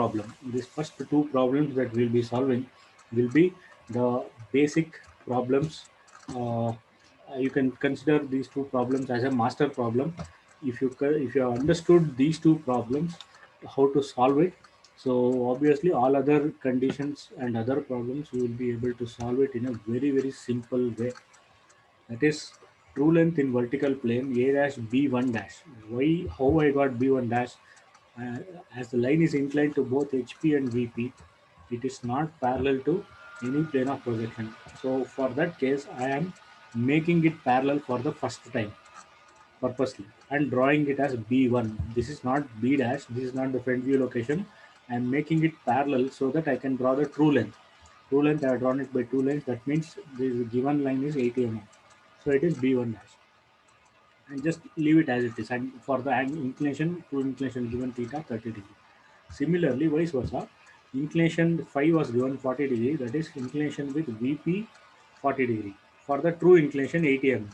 problem. These first two problems that we'll be solving will be the basic problems. Uh, you can consider these two problems as a master problem. If you have understood these two problems, how to solve it, so obviously all other conditions and other problems you will be able to solve it in a very simple way. That is true length in vertical plane a dash b1 dash. Why, how I got b1 dash? uh, as the line is inclined to both HP and VP, it is not parallel to any plane of projection. So for that case, I am making it parallel for the first time purposely and drawing it as B1. This is not B dash, this is not the front view location. I am making it parallel so that I can draw the true length. True length, I have drawn it by two lines. That means the given line is 80 mm. So it is B1 dash, and just leave it as it is. And for the inclination, true inclination given theta 30 degree. Similarly, vice versa, inclination phi was given 40 degree, that is inclination with VP 40 degree. For the true inclination 80 mm.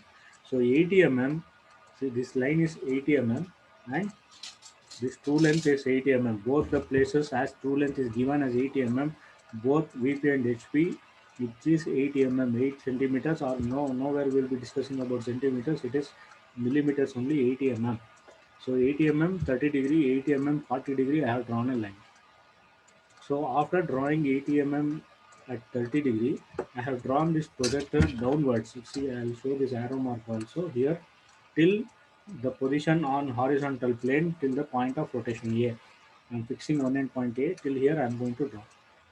So 80 mm, see this line is 80 mm and this true length is 80 mm. Both the places as true length is given as 80 mm, both VP and HP, it is 80 mm, 8 centimeters, or no, nowhere we'll be discussing about centimeters, it is millimeters only, 80 mm. So 80 mm, 30 degree, 80 mm, 40 degree, I have drawn a line. So after drawing 80 mm at 30 degree, I have drawn this projector downwards. See, I will show this arrow mark also here till the position on horizontal plane till the point of rotation A. I am fixing one end point A till here I am going to draw.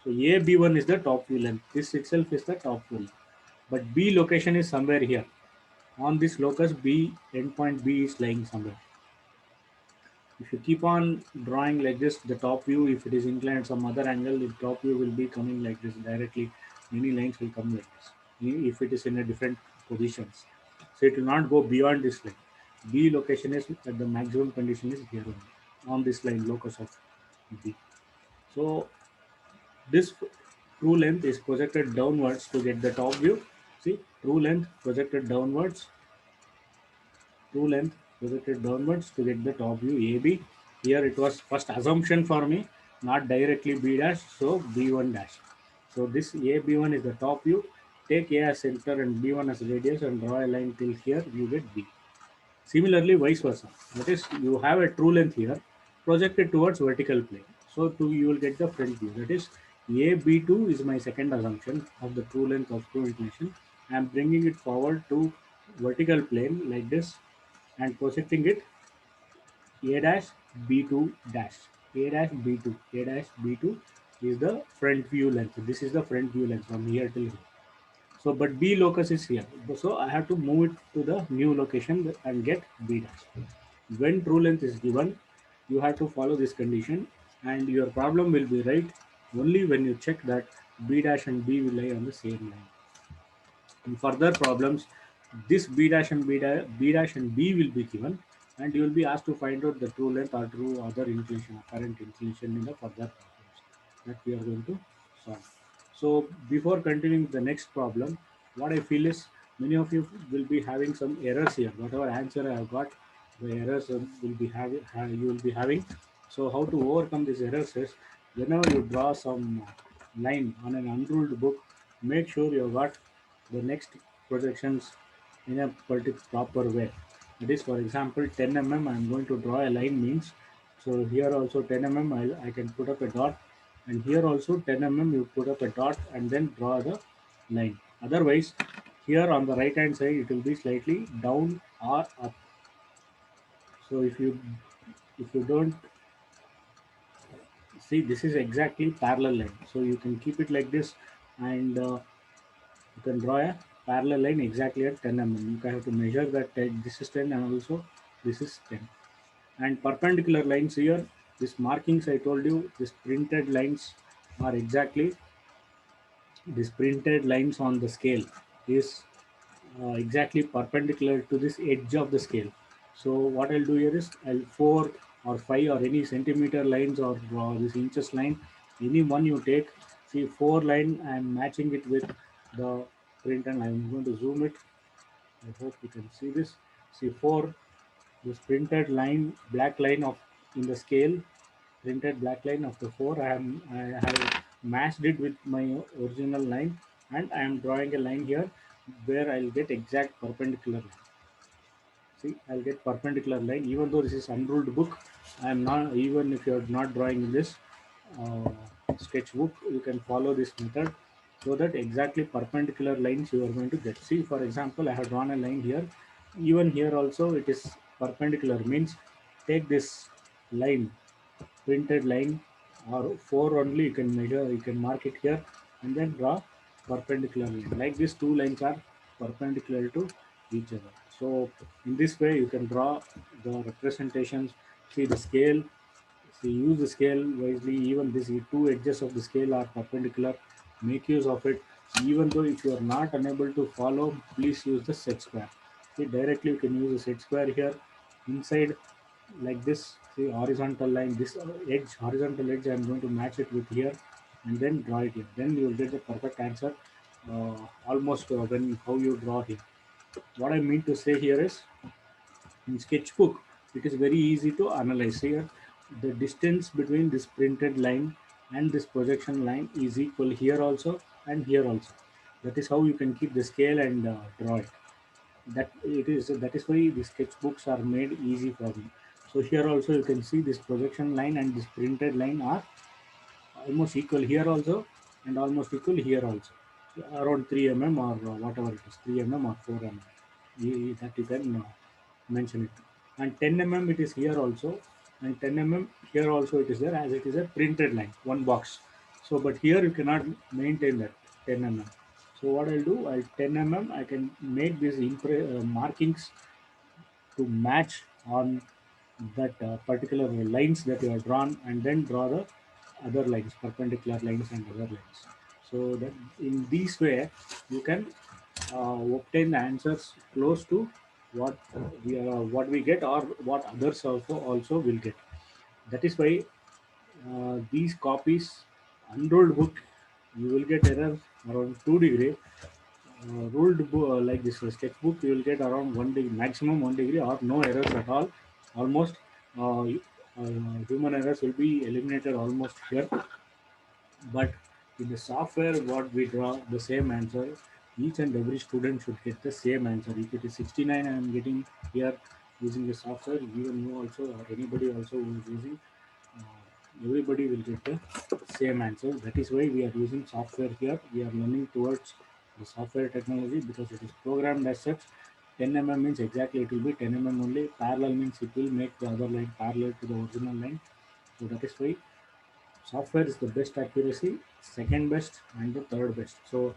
So A B1 is the top view length. This itself is the top view length. But B location is somewhere here. On this locus B, endpoint B is lying somewhere. If you keep on drawing like this, the top view, if it is inclined some other angle, the top view will be coming like this directly. Many lines will come like this if it is in a different positions. So it will not go beyond this line. B location is at the maximum condition is here only, on this line locus of B. So this true length is projected downwards to get the top view. See, true length projected downwards, true length projected downwards to get the top view AB. Here it was first assumption for me, not directly B dash, so B1 dash. So this A B1 is the top view. Take A as center and B1 as radius and draw a line till here, you get B. Similarly, vice versa. That is, you have a true length here projected towards vertical plane. So you will get the front view. That is, A B2 is my second assumption of the true length of true inclination. I am bringing it forward to vertical plane like this and projecting it A dash B2 dash. A dash B2. A dash B2 is the front view length. This is the front view length from here till here. So, but B locus is here. So I have to move it to the new location and get B dash. When true length is given, you have to follow this condition and your problem will be right only when you check that B dash and B will lie on the same line. In further problems, this B dash and B will be given, and you will be asked to find out the true length or true other inclination, apparent inclination in the further problems that we are going to solve. So before continuing the next problem, what I feel is many of you will be having some errors here. Whatever answer I have got, the errors will be having you will be having. So how to overcome these errors is whenever you draw some line on an unruled book, make sure you have got the next projections in a proper way. That is, for example, 10 mm, I'm going to draw a line means, so here also 10 mm, I can put up a dot, and here also 10 mm, you put up a dot and then draw the line. Otherwise, here on the right hand side, it will be slightly down or up. So if you don't see, this is exactly parallel line. So you can keep it like this, and you can draw a parallel line exactly at 10 mm. You have to measure that this is 10 and also this is 10. And perpendicular lines here, these markings I told you, these printed lines are exactly these printed lines on the scale is exactly perpendicular to this edge of the scale. So what I'll do here is I'll 4 or 5 or any centimeter lines or this inches line, any one you take. See 4 line, I'm matching it with the print and I'm going to zoom it. I hope you can see this. See 4, this printed line, black line of in the scale printed black line of the 4. I have matched it with my original line, and I am drawing a line here where I'll get exact perpendicular line. See, I'll get perpendicular line. Even though this is unruled book, I am not, even if you're not drawing in this uh, sketchbook, you can follow this method so that exactly perpendicular lines you are going to get. See, for example, I have drawn a line here. Even here also it is perpendicular, means take this line, printed line, or 4 only, you can measure, you can mark it here and then draw perpendicular line. Like these two lines are perpendicular to each other. So in this way you can draw the representations. See the scale, see, use the scale wisely. Even these two edges of the scale are perpendicular, make use of it. Even though if you are not unable to follow, please use the set square. See, directly you can use the set square here inside, like this. See, horizontal line, this edge, horizontal edge, I'm going to match it with here and then draw it here. Then you will get the perfect answer, almost when how you draw here. What I mean to say here is, in sketchbook it is very easy to analyze. Here the distance between this printed line and this projection line is equal here also and here also. That is how you can keep the scale and draw it. That is why the sketchbooks are made easy for me. So here also you can see this projection line and this printed line are almost equal here also and almost equal here also. So around 3 mm or whatever it is, 3 mm or 4 mm, that you can mention it. And 10 mm it is here also, and 10 mm here also it is there, as it is a printed line, one box. So but here you cannot maintain that 10 mm. So what I'll do, I'll 10 mm, I can make these markings to match on that particular lines that you have drawn, and then draw the other lines, perpendicular lines and other lines. So that in this way you can obtain the answers close to what we get, or what others also will get. That is why these copies, unrolled book, you will get error around 2 degree. Like this sketchbook, you will get around 1 degree, maximum 1 degree, or no errors at all. Almost human errors will be eliminated almost here. But in the software, what we draw the same answer, each and every student should get the same answer. If it is 69, I am getting here using the software, even you also, or anybody also who is using, everybody will get the same answer. That is why we are using software here. We are learning towards the software technology because it is programmed as such. 10 mm means exactly it will be 10 mm only. Parallel means it will make the other line parallel to the original line. So that is why software is the best accuracy, second best, and the third best. So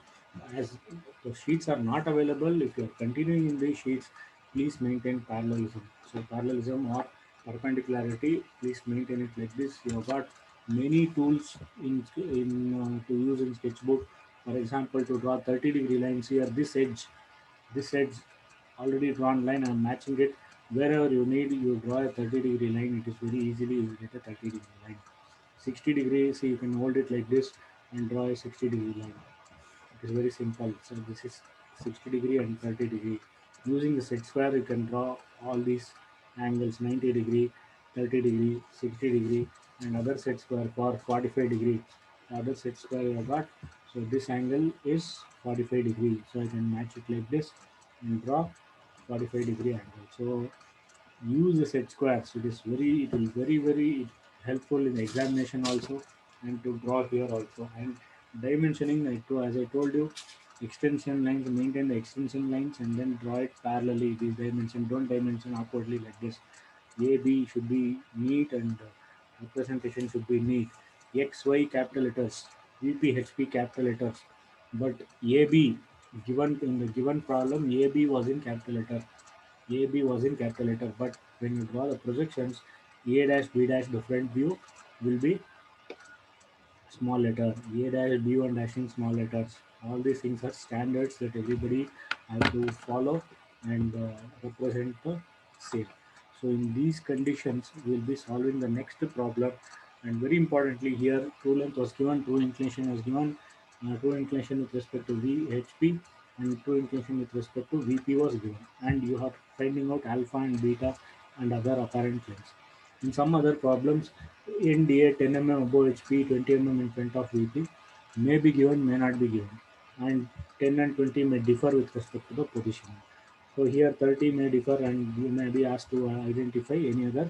as the sheets are not available, if you are continuing in these sheets, please maintain parallelism. So parallelism or perpendicularity, please maintain it like this. You have got many tools in to use in sketchbook. For example, to draw 30-degree lines here, this edge already drawn line, I'm matching it. Wherever you need, you draw a 30-degree line, it is very easily you will get a 30-degree line. 60 degrees, so you can hold it like this and draw a 60-degree line. It is very simple. So this is 60-degree and 30-degree. Using the set square, you can draw all these angles: 90-degree, 30-degree, 60-degree, and other set square for 45-degree. Other set square you have got. So this angle is 45-degree. So I can match it like this and draw 45-degree angle. So use the set squares. It will very helpful in the examination also, and to draw here also. And dimensioning, as I told you, extension lines, maintain the extension lines and then draw it parallelly. These dimension, don't dimension awkwardly like this. AB should be neat, and representation should be neat. XY capital letters, VP HP capital letters, but AB, given in the given problem, AB was in capital letter. AB was in capital letter, but when you draw the projections, A dash B dash, the front view will be small letter. A dash B1 dash in small letters. All these things are standards that everybody have to follow and represent the same. So in these conditions, we will be solving the next problem. And very importantly here, true length was given, true inclination was given, true inclination with respect to VHP, and true inclination with respect to VP was given. And you are finding out alpha and beta and other apparent lengths. In some other problems, NDA 10 mm above HP, 20 mm in front of VP may be given, may not be given, and 10 and 20 may differ with respect to the position. So here 30 may differ, and you may be asked to identify any other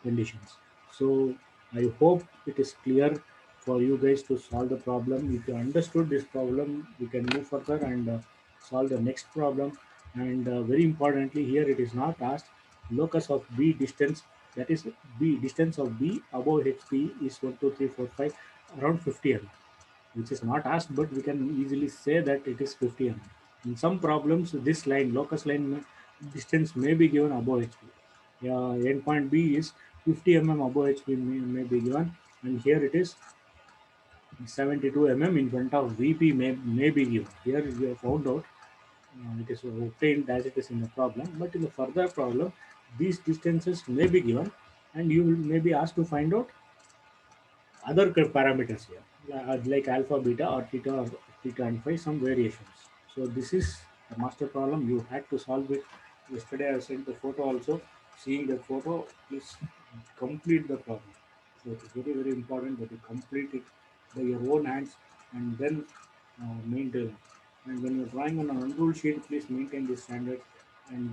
conditions. So I hope it is clear for you guys to solve the problem. If you understood this problem, we can move further and solve the next problem. And very importantly, here it is not asked locus of B distance, that is B distance of B above HP is 1, 2, 3, 4, 5, around 50 mm, which is not asked, but we can easily say that it is 50 mm. In some problems, this line, locus line distance may be given above HP. Endpoint B is 50 mm above HP may be given, and here it is 72 mm in front of VP may be given. Here we have found out it is obtained as it is in the problem, but in the further problem, these distances may be given, and you may be asked to find out other parameters here, like alpha, beta, or theta and phi, some variations. So this is a master problem. You had to solve it. Yesterday I sent the photo also. Seeing the photo, please complete the problem. So it is very very important that you complete it by your own hands and then maintain it. And when you're drawing on an unruled sheet, please maintain this standard and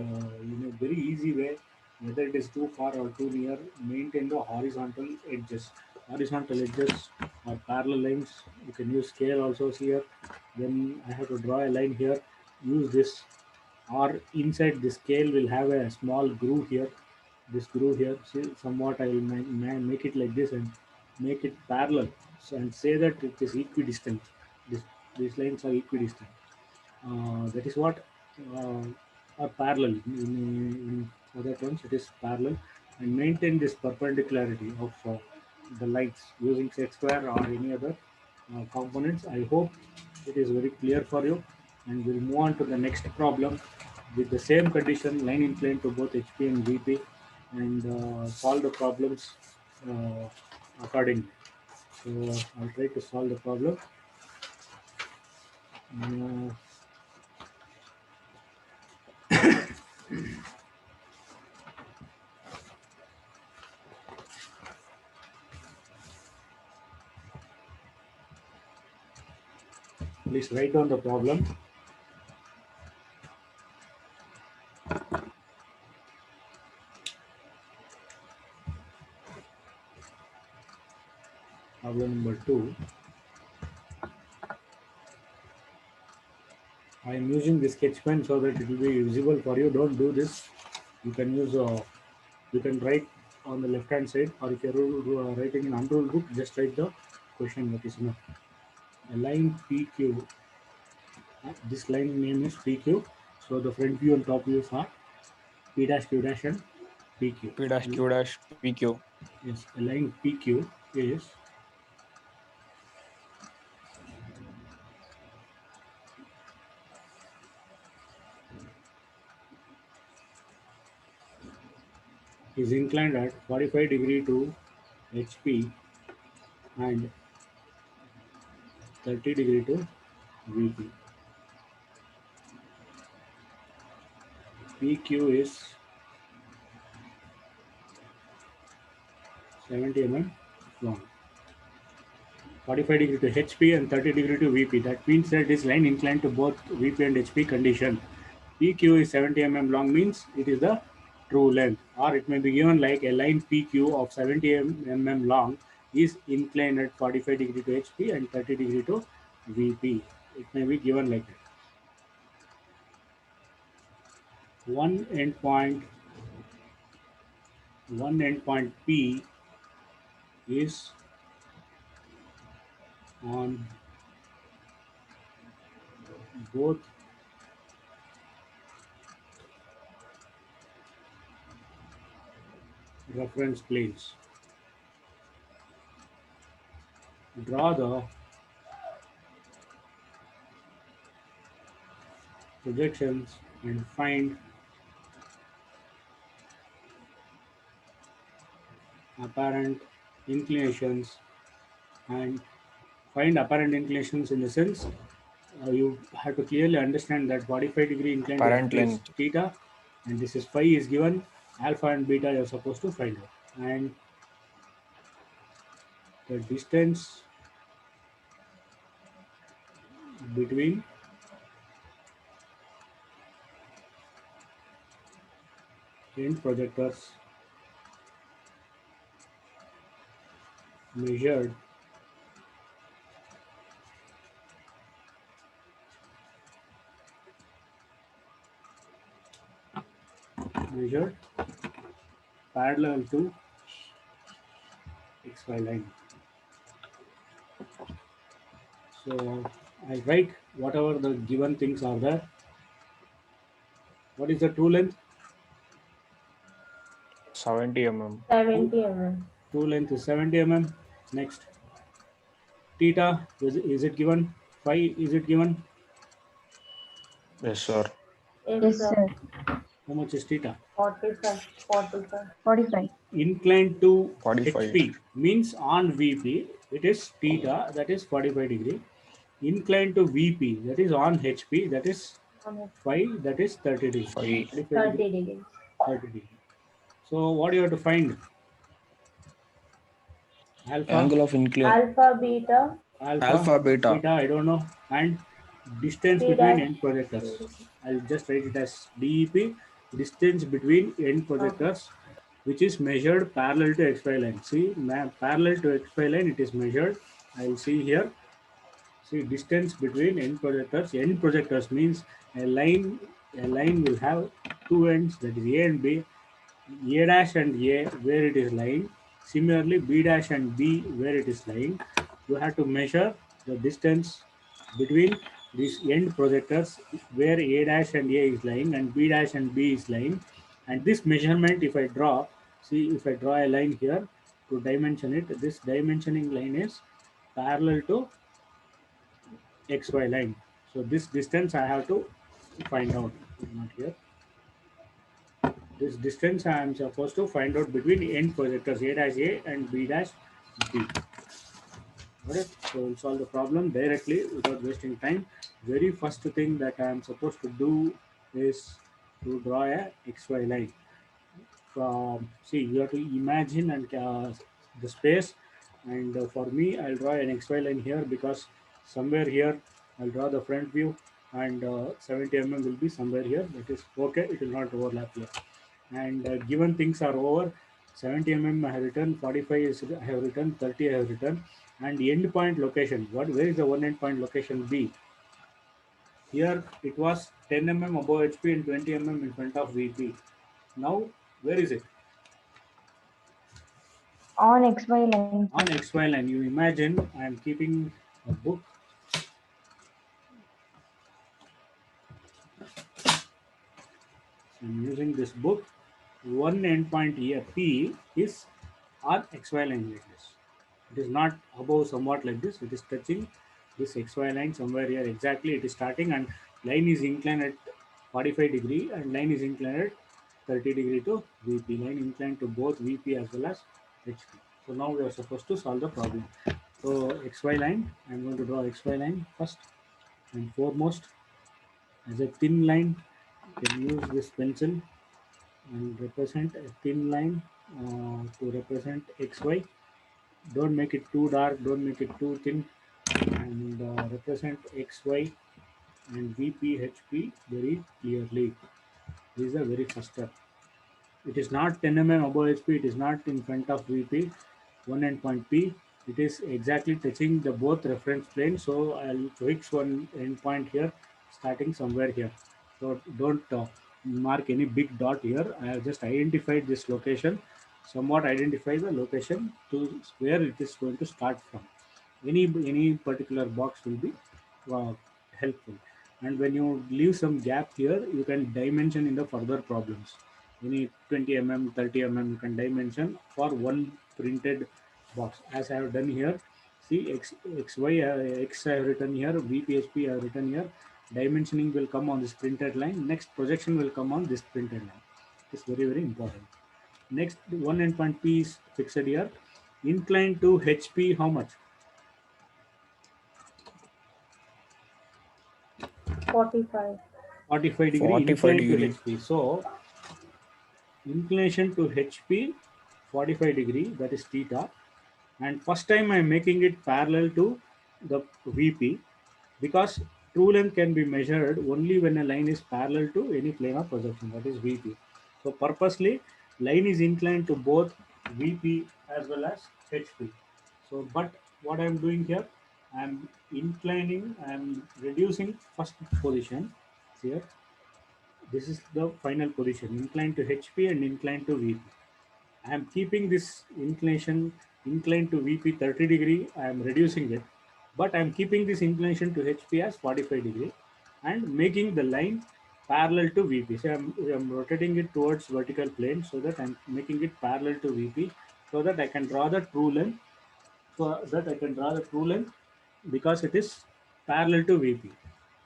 very easy way, whether it is too far or too near, maintain the horizontal edges. Horizontal edges or parallel lines. You can use scale also here. When I have to draw a line here, use this, or inside the scale will have a small groove here. This groove here, see, somewhat I will make it like this and make it parallel, so, and say that it is equidistant. This, these lines are equidistant. That is what are parallel. In other terms, it is parallel, and maintain this perpendicularity of the lines using set square or any other components. I hope it is very clear for you, and we'll move on to the next problem with the same condition, line inclined to both HP and VP, and solve the problems uh, accordingly. So I'll try to solve the problem. Uh, Please write down the problem. Problem number 2. I am using the sketch pen so that it will be visible for you. Don't do this. You can use you can write on the left hand side, or if you're writing in unruled book, just write the question, that is enough. A line PQ. This line name is PQ. So the front view and top views are P dash Q dash and PQ. P dash Q dash PQ. Yes, a line PQ is inclined at 45 degree to HP and 30 degree to VP. PQ is 70 mm long. 45 degree to HP and 30 degree to VP. That means that this line inclined to both VP and HP condition. PQ is 70 mm long means it is the true length, or it may be given like a line PQ of 70 mm long is inclined at 45 degree to HP and 30 degree to VP. It may be given like that. One endpoint, one endpoint P is on both reference planes. Draw the projections and find apparent inclinations, and find apparent inclinations in the sense you have to clearly understand that 45 degree inclined to Apparent HP is length. theta, and this is phi is given, alpha and beta you are supposed to find out. and the distance between end projectors measured measured parallel to XY line. So I write whatever the given things are there. What is the true length? 70 mm. 70 mm. True length is 70 mm. Next, theta is it given? Phi is it given? Yes, sir. Yes, Yes, sir. sir. How much is theta? 45. 45. 45. Inclined to 45. HP means on VP it is theta, that is 45 degree. Inclined to VP, that is on HP, that is phi, that is 30 degree. 5. 45 30 degree, degrees. 30 degree. So what do you have to find? Alpha, Angle of incline. Alpha, beta, alpha, Alpha, beta. beta, I don't know, and distance P between dash. end projectors. I'll just write it as DEP, distance between end Okay. projectors, which is measured parallel to XY line. See, parallel to XY line, it is measured. I'll see here. See, distance between end projectors. End projectors means a line. A line will have two ends, that is A and B. A dash and A where it is lying. Similarly, B dash and B where it is lying. You have to measure the distance between these end projectors where A dash and A is lying and B dash and B is lying. And this measurement, if I draw, see if I draw a line here to dimension it, this dimensioning line is parallel to XY line. So this distance I have to find out. Not here. This distance I am supposed to find out between end projectors A dash A and B dash B. Okay, so we'll solve the problem directly without wasting time. Very first thing that I am supposed to do is to draw a XY line. See, you have to imagine and the space, and for me I'll draw an XY line here because somewhere here I'll draw the front view, and 70 mm will be somewhere here. That is okay, it will not overlap here. And given things are over, 70 mm I have written, 45 is I have written, 30 I have written, and end point location, what, where is the one end point location B? Here it was 10 mm above HP and 20 mm in front of VP. Now where is it? On XY line. On XY line. You imagine I am keeping a book. I'm using this book. One endpoint here P is on XY line like this. It is not above somewhat like this. It is touching this XY line somewhere here. Exactly, it is starting, and line is inclined at 45 degree and line is inclined at 30 degree to VP. Line inclined to both VP as well as HP. So now we are supposed to solve the problem. So XY line, I'm going to draw XY line first and foremost as a thin line. You can use this pencil and represent a thin line to represent XY. Don't make it too dark, don't make it too thin, and represent XY and VPHP very clearly. This is the very first step. It is not 10 mm above HP, it is not in front of VP, one endpoint P. It is exactly touching the both reference plane. So I'll fix one endpoint here, starting somewhere here. So don't mark any big dot here. I have just identified this location, somewhat identify the location to where it is going to start from. Any particular box will be uh, helpful. And when you leave some gap here, you can dimension in the further problems. Any 20 mm, 30 mm, you can dimension for one printed box, as I have done here. See, X I have written here, VPHP I have written here. Dimensioning will come on this printed line. Next projection will come on this printed line. It's very, very important. Next, one endpoint P is fixed here. Inclined to HP, how much? 45. 45 degree 45 inclined to degree. HP. So inclination to HP 45 degree, that is theta. And first time I'm making it parallel to the VP, because true length can be measured only when a line is parallel to any plane of projection, that is VP. So purposely line is inclined to both VP as well as HP. So but what I'm doing here, I'm inclining, I'm reducing first position here. This is the final position, inclined to HP and inclined to VP. I am keeping this inclination inclined to VP 30 degree. I am reducing it, but I am keeping this inclination to HP as 45 degree and making the line parallel to VP. So I'm rotating it towards vertical plane so that I'm making it parallel to VP so that I can draw the true length. So that I can draw the true length because it is parallel to VP.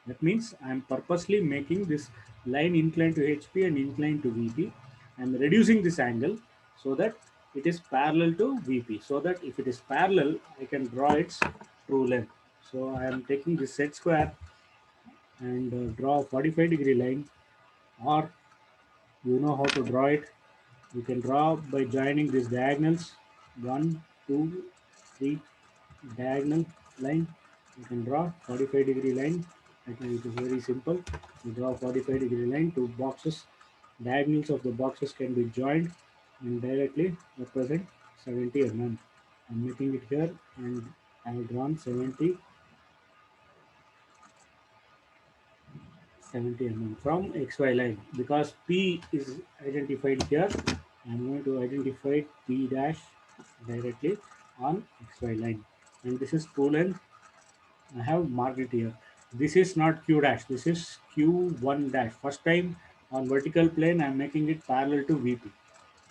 That means I am purposely making this line inclined to HP and inclined to VP. I am reducing this angle so that it is parallel to VP. So that if it is parallel, I can draw its true length. So I am taking this set square and draw a 45 degree line, or you know how to draw it. You can draw by joining these diagonals, 1, 2, 3 diagonal line. You can draw 45 degree line. I think it is very simple. You draw 45 degree line, two boxes. Diagonals of the boxes can be joined and directly represent 70 mm. I'm making it here and I have drawn 70 mm from XY line. Because P is identified here, I'm going to identify P dash directly on XY line. And this is true length. I have marked it here. This is not Q dash, this is Q1 dash. First time on vertical plane, I'm making it parallel to VP.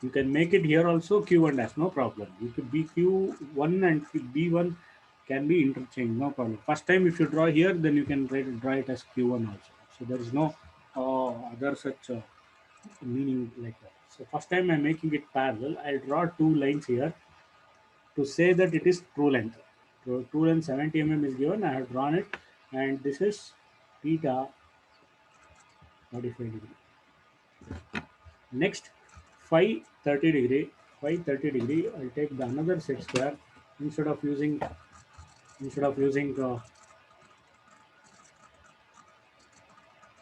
You can make it here also Q1 dash, no problem. You could be Q1 and B1 can be interchanged, no problem. First time if you draw here, then you can draw it as Q1 also. So there is no other such meaning like that. So first time I'm making it parallel, I'll draw two lines here to say that it is true length. So true length 70 mm is given, I have drawn it, and this is theta 45 degree. Next, phi 30 degree. Phi 30 degree, I'll take the another set square instead of using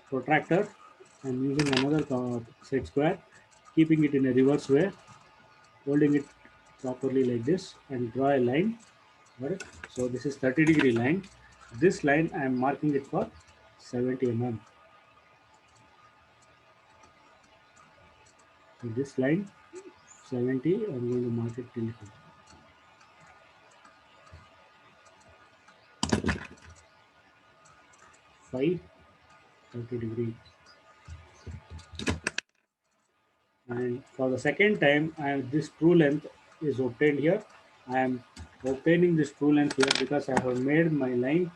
protractor. I'm using another set square, keeping it in a reverse way, holding it properly like this, and draw a line. Right? So this is 30 degree line. This line I am marking it for 70 mm. So this line 70, I'm going to mark it till here. 30 degree. And for the second time, this true length is obtained here. I am obtaining this true length here because I have made my line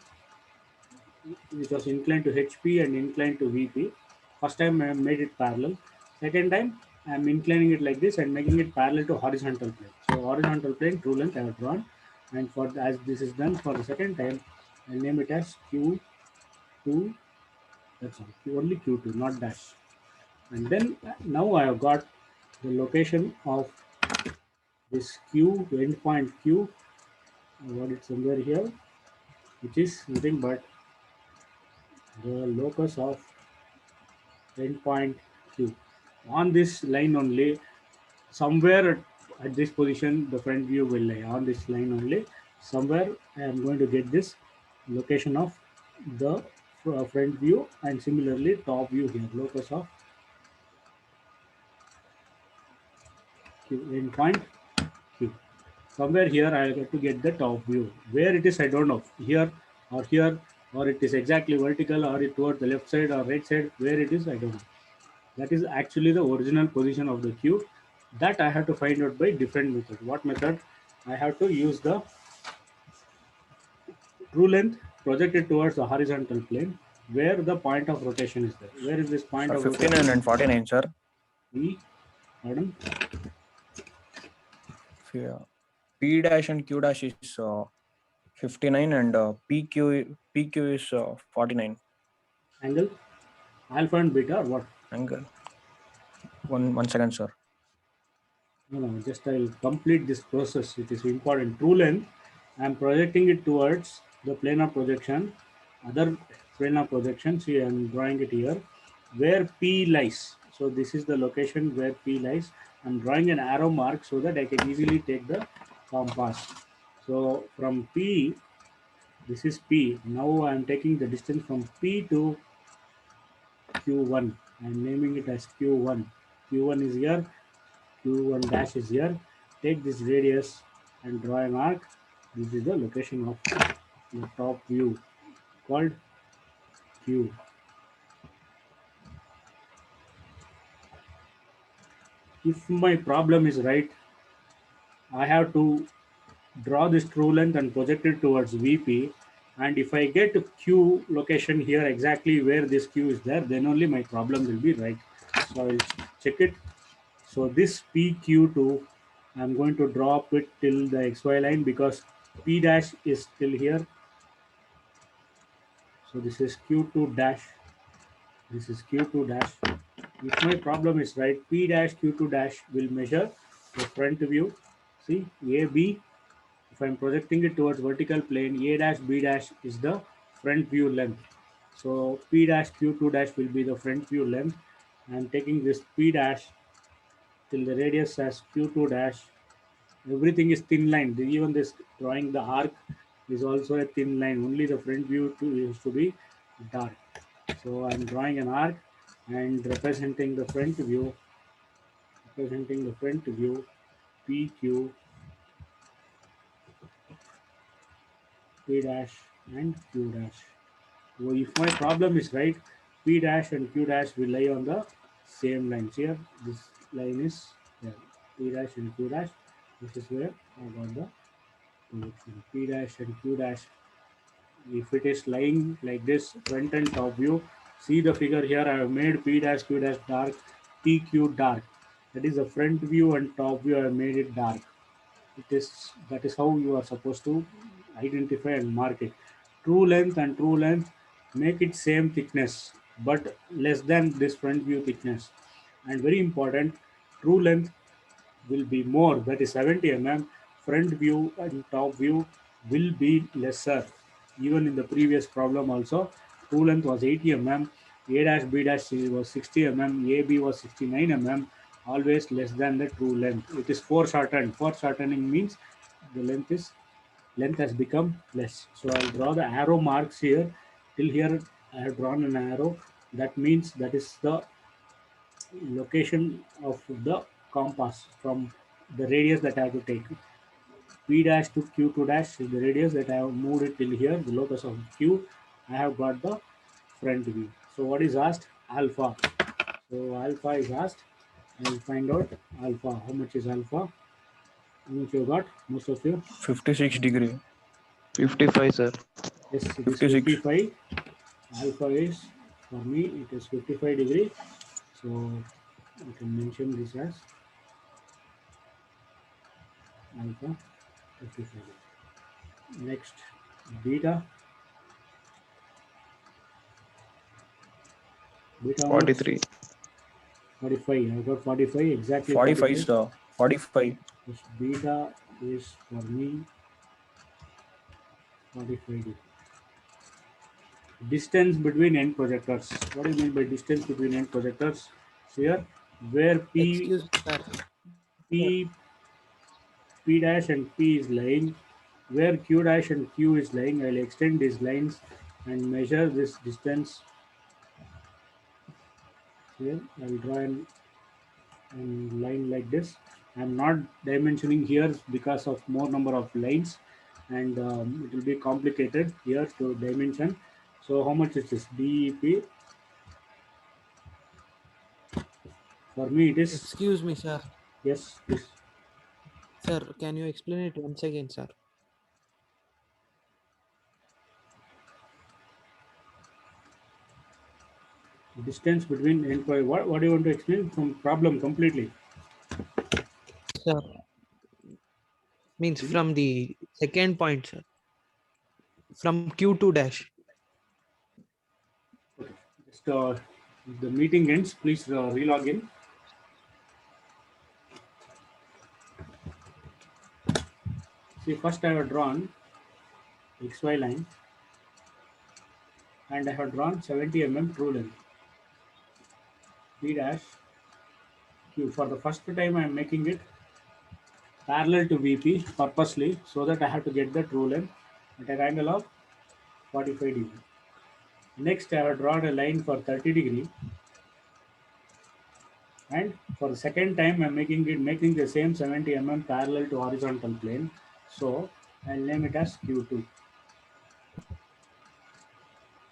which was inclined to HP and inclined to VP. First time I made it parallel. Second time I am inclining it like this and making it parallel to horizontal plane. So horizontal plane true length I have drawn, and for as this is done for the second time, I'll name it as Q2. That's all. Only Q2, not dash. And then now I have got the location of this Q, endpoint Q. I got it somewhere here, which is nothing but the locus of endpoint Q. On this line only, somewhere at this position, the front view will lie. On this line only, somewhere I am going to get this location of the front view, and similarly top view here, locus of Q, endpoint Q. Somewhere here I have to get the top view. Where it is, I don't know. Here, or it is exactly vertical, or it toward the left side or right side. Where it is, I don't know. That is actually the original position of the cube. That I have to find out by different method. What method? I have to use the true length projected towards the horizontal plane, where the point of rotation is there. Where is this point Sir, of 59 rotation? and 49, sir. Pardon? P dash and Q dash is 59 and PQ is 49. Angle? Alpha and beta or what? Angle. One second, sir. No, just I'll complete this process. It is important. True length, I'm projecting it towards the planar projection. Other planar projection, see, I'm drawing it here, where P lies. So this is the location where P lies. I'm drawing an arrow mark so that I can easily take the compass. So from P, this is P. Now I'm taking the distance from P to Q1. I'm naming it as Q1. Q1 is here, Q1 dash is here. Take this radius and draw an arc. This is the location of the top view called Q. If my problem is right, I have to draw this true length and project it towards VP. And if I get Q location here exactly where this Q is there, then only my problem will be right. So I will check it. So this PQ2, I'm going to drop it till the XY line because P dash is still here. So this is Q2 dash. This is Q2 dash. If my problem is right, P dash Q2 dash will measure the front view. See, AB, if I'm projecting it towards vertical plane, A dash B dash is the front view length. So P dash Q2 dash will be the front view length. I'm taking this P dash till the radius as Q2 dash. Everything is thin line. Even this drawing the arc is also a thin line. Only the front view is to be dark. So I'm drawing an arc and representing the front view, PQ, P dash and Q dash. So if my problem is right, P dash and Q dash will lie on the same lines here. This line is there. P dash and Q dash. This is where I got the projection. P dash and Q dash. If it is lying like this, front and top view, see the figure here. I have made P dash Q dash dark, PQ dark. That is the front view and top view. I have made it dark. That is how you are supposed to identify and mark it. True length make it same thickness but less than this front view thickness. And very important, true length will be more, that is 70 mm. Front view and top view will be lesser. Even in the previous problem also, true length was 80 mm, A dash B dash was 60 mm, AB was 69 mm, always less than the true length. It is foreshortened. Foreshortening means the length has become less. So I'll draw the arrow marks here. Till here I have drawn an arrow. That means that is the location of the compass from the radius that I have to take. P dash to Q2 dash is the radius that I have moved it till here, the locus of Q. I have got the front view. So what is asked? Alpha. So alpha is asked. I will find out alpha. How much is alpha? How much you got? Most of you? 56 degree. 55, sir. Yes, it is 56. 55. Alpha is, for me, it is 55 degree. So you can mention this as alpha 55. Next, beta. Beta how much? 43. 45. I got 45, exactly 45 45. sir. 45. Yes, beta is for me 45 degree. Distance between end projectors. What do you mean by distance between end projectors? Here, where Excuse me, sir. P, P dash and P is lying, where Q dash and Q is lying, I'll extend these lines and measure this distance. Here, I'll draw an line like this. I'm not dimensioning here because of more number of lines, and it will be complicated here to dimension. So how much is this? DEP for me it is, Excuse me, sir. yes, this Sir, can you explain it once again, sir? distance between end point. What do you want to explain from problem completely? Sir, means from the second point, sir. From Q2 dash. Okay. Just the meeting ends. Please relog in. See, first I have drawn XY line and I have drawn 70 mm true length. P dash Q. For the first time I am making it parallel to VP purposely so that I have to get the true length at an angle of 45 degree. Next I have drawn a line for 30 degree, and for the second time I'm making the same 70 mm parallel to horizontal plane. So I'll name it as Q2.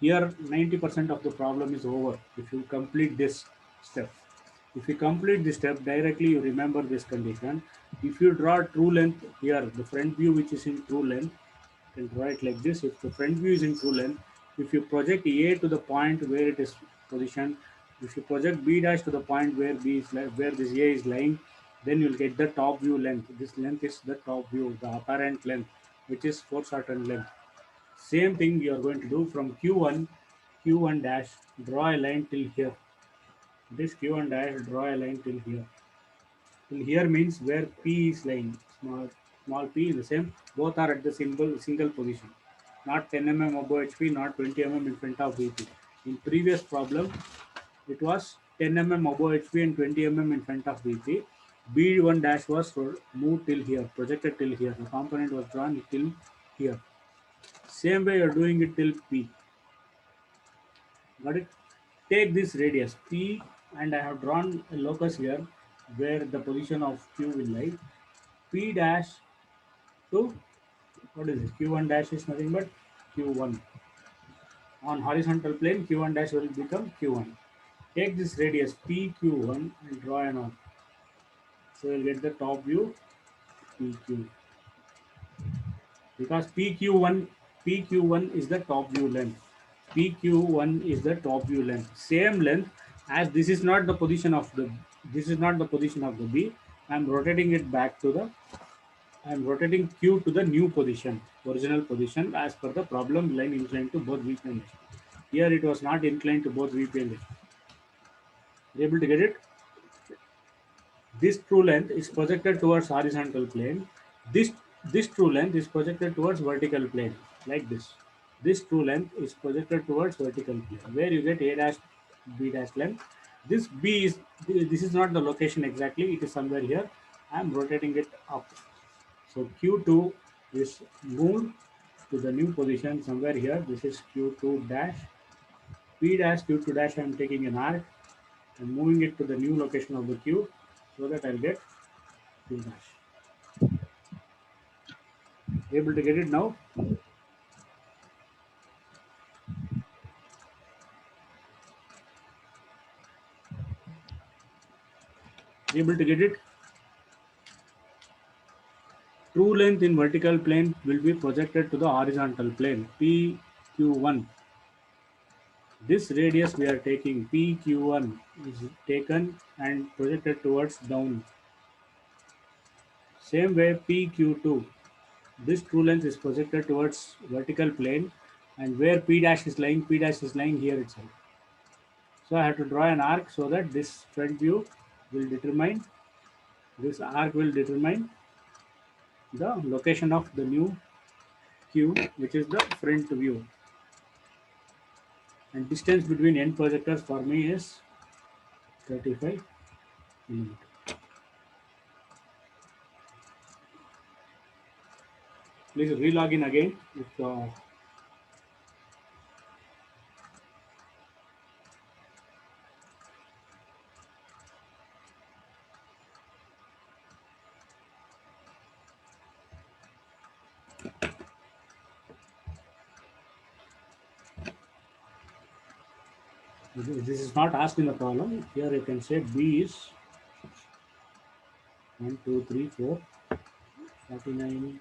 Here 90% of the problem is over if you complete this step. If you complete this step directly, you remember this condition. If you draw true length here, the front view which is in true length, you can draw it like this. If the front view is in true length, if you project A to the point where it is positioned, if you project B dash to the point where where this A is lying, then you'll get the top view length. This length is the top view, the apparent length, which is foreshortened length. Same thing you are going to do from Q1 dash, draw a line till here. This Q1 dash, draw a line till here. Till here means where P is lying. Small p is the same. Both are at the single position. Not 10 mm above HP, not 20 mm in front of VP. In previous problem, it was 10 mm above HP and 20 mm in front of VP. B1 dash was moved till here, projected till here. The component was drawn till here. Same way you are doing it till P. Got it? Take this radius P, and I have drawn a locus here where the position of Q will lie. P dash to, what is this? Q1 dash is nothing but Q1. On horizontal plane, Q1 dash will become Q1. Take this radius PQ1 and draw an arc. So you'll get the top view PQ. Because PQ1 is the top view length. PQ1 is the top view length. Same length as this is not the position of the B. I'm rotating it back to the I'm rotating Q to the new position, original position as per the problem line inclined to both VP and HP. Here it was not inclined to both VP and HP. Able to get it? This true length is projected towards horizontal plane. This true length is projected towards vertical plane, like this. This true length is projected towards vertical plane, where you get A dash B dash length. This is not the location exactly, it is somewhere here. I am rotating it up. So Q2 is moved to the new position somewhere here. This is Q2 dash. P dash Q2 dash, I am taking an arc and moving it to the new location of the Q so that I'll get Q dash. Able to get it now? Able to get it? True length in vertical plane will be projected to the horizontal plane, PQ1. This radius we are taking, PQ1, is taken and projected towards down. Same way PQ2, this true length is projected towards vertical plane, and where P dash is lying here itself. So I have to draw an arc so that this front view will determine, this arc will determine the location of the new Q, which is the front view. And distance between end projectors for me is 35 mm. Please relog in again if this is not asked in the problem. Here you can say B is 1, 2, 3, 4, 49.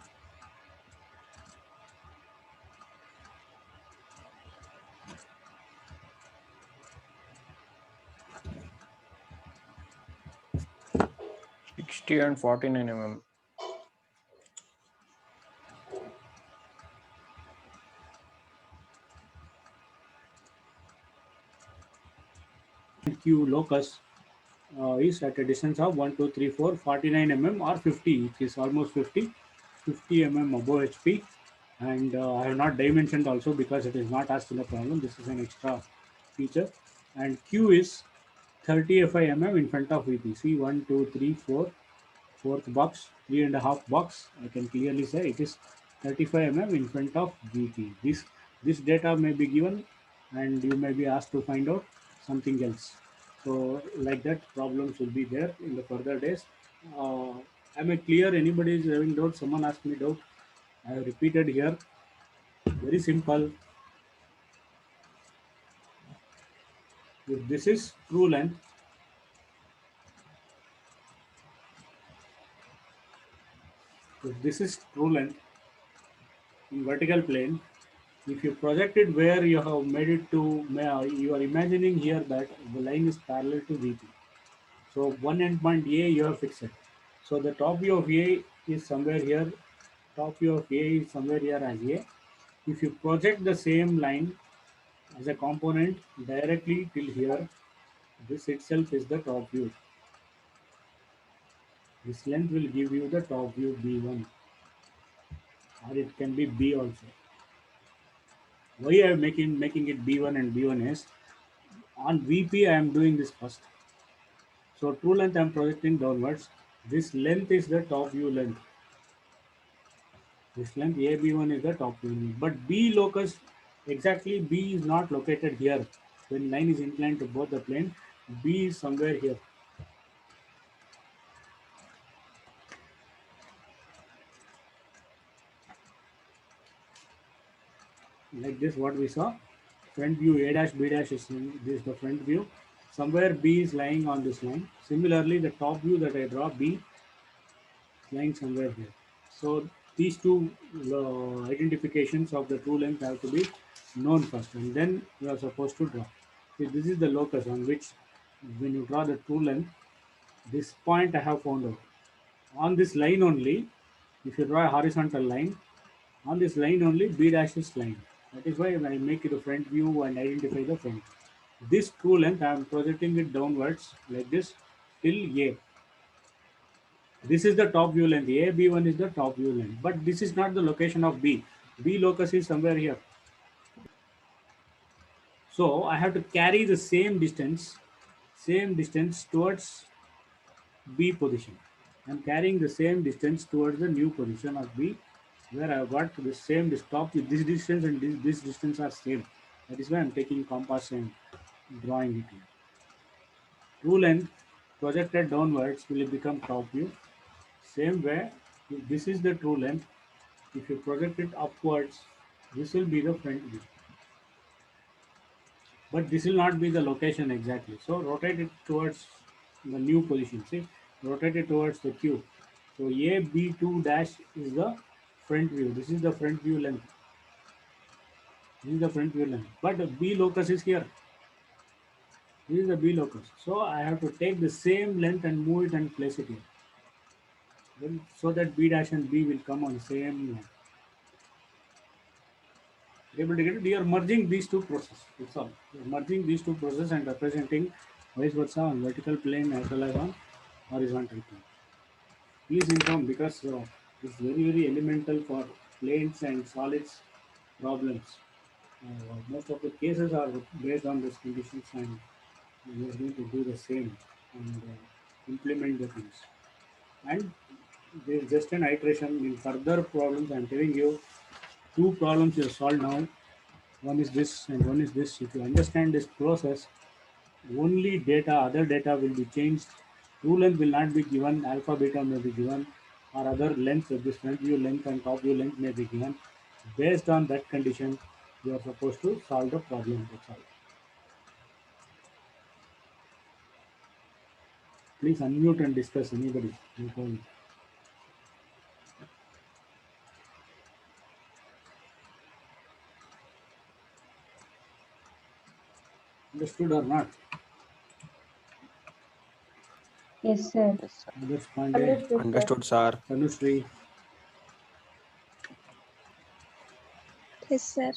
And 49 mm. Q locus is at a distance of 1, 2, 3, 4, 49 mm or 50. It is almost 50. 50 mm above HP, and I have not dimensioned also because it is not asked in the problem. This is an extra feature. And Q is 30 FImm in front of VP. See 1, 2, 3, 4, fourth box, 3.5 box. I can clearly say it is 35 mm in front of VP. This data may be given, and you may be asked to find out something else. So like that, problems will be there in the further days. Am I clear? Anybody is having doubt? Someone asked me doubt. I have repeated here. Very simple. If this is true length, if this is true length in vertical plane, if you project it where you have made it to, you are imagining here that the line is parallel to VP. So one endpoint A you have fixed. So the top view of A is somewhere here. Top view of A is somewhere here as A. If you project the same line as a component directly till here, this itself is the top view. This length will give you the top view B1, or it can be B also. Why I am making it B1 and B1 is on VP I am doing this first. So true length I am projecting downwards. This length is the top view length. This length AB1 is the top view length. But B locus, exactly B is not located here. When line is inclined to both the plane, B is somewhere here. Like this, what we saw. Front view A dash B dash is this is the front view. Somewhere B is lying on this line. Similarly, the top view that I draw B lying somewhere here. So these two identifications of the true length have to be known first, and then you are supposed to draw. See, this is the locus on which, when you draw the true length, this point I have found out. On this line only, if you draw a horizontal line, on this line only B dash is line. That is why I make it a front view and identify the front. This true length I am projecting it downwards like this till A. This is the top view length. A, B1 is the top view length. But this is not the location of B. B locus is somewhere here. So I have to carry the same distance towards B position. I'm carrying the same distance towards the new position of B, where I've got the same top. This distance and this distance are same. That is why I'm taking compass and drawing it here. True length projected downwards will become top view. Same way, if this is the true length, if you project it upwards, this will be the front view. But this will not be the location exactly. So rotate it towards the new position. See, rotate it towards the Q. So A B2 dash is the front view. This is the front view length. This is the front view length. But the B locus is here. This is the B locus. So I have to take the same length and move it and place it here. Then, so that B dash and B will come on the same line. Able to get it? We are merging these two processes. That's all. We are merging these two processes and representing vice versa on vertical plane as well as on horizontal plane. Please inform, because it's very elemental for planes and solids problems. Most of the cases are based on these conditions, and we are going to do the same and implement the things. And there is just an iteration in further problems. I am telling you, two problems you have solved now. One is this and one is this. If you understand this process, only data, other data will be changed. True length will not be given, alpha beta may be given, or other length of this front view length and top view length may be given. Based on that condition, you are supposed to solve the problem. That's all. Please unmute and discuss, anybody. Understood or not? Yes, sir. Yes, sir. Others Pandey, Understood, sir. Understood, sir. Tanushree, Yes, sir.